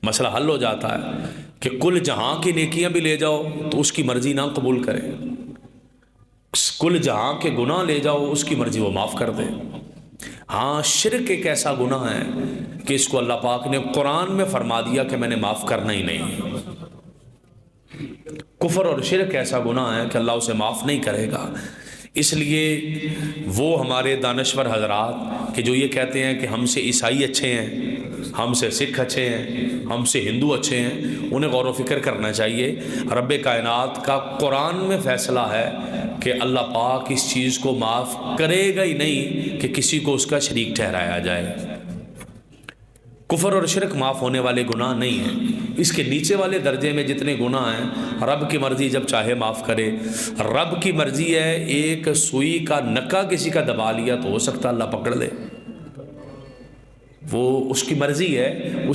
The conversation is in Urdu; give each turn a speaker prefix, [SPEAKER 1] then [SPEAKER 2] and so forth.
[SPEAKER 1] مسئلہ حل ہو جاتا ہے کہ کل جہاں کی نیکیاں بھی لے جاؤ تو اس کی مرضی نہ قبول کرے، کل جہاں کے گناہ لے جاؤ اس کی مرضی وہ معاف کر دے۔ ہاں شرک ایک ایسا گناہ ہے کہ اس کو اللہ پاک نے قرآن میں فرما دیا کہ میں نے معاف کرنا ہی نہیں۔ کفر اور شرک ایسا گناہ ہے کہ اللہ اسے معاف نہیں کرے گا۔ اس لیے وہ ہمارے دانشور حضرات کہ جو یہ کہتے ہیں کہ ہم سے عیسائی اچھے ہیں، ہم سے سکھ اچھے ہیں، ہم سے ہندو اچھے ہیں، انہیں غور و فکر کرنا چاہیے۔ رب کائنات کا قرآن میں فیصلہ ہے کہ اللہ پاک اس چیز کو معاف کرے گا ہی نہیں کہ کسی کو اس کا شریک ٹھہرایا جائے۔ کفر اور شرک معاف ہونے والے گناہ نہیں ہیں۔ اس کے نیچے والے درجے میں جتنے گناہ ہیں رب کی مرضی جب چاہے معاف کرے۔ رب کی مرضی ہے ایک سوئی کا نکا کسی کا دبا لیا تو ہو سکتا اللہ پکڑ لے، وہ اس کی مرضی ہے۔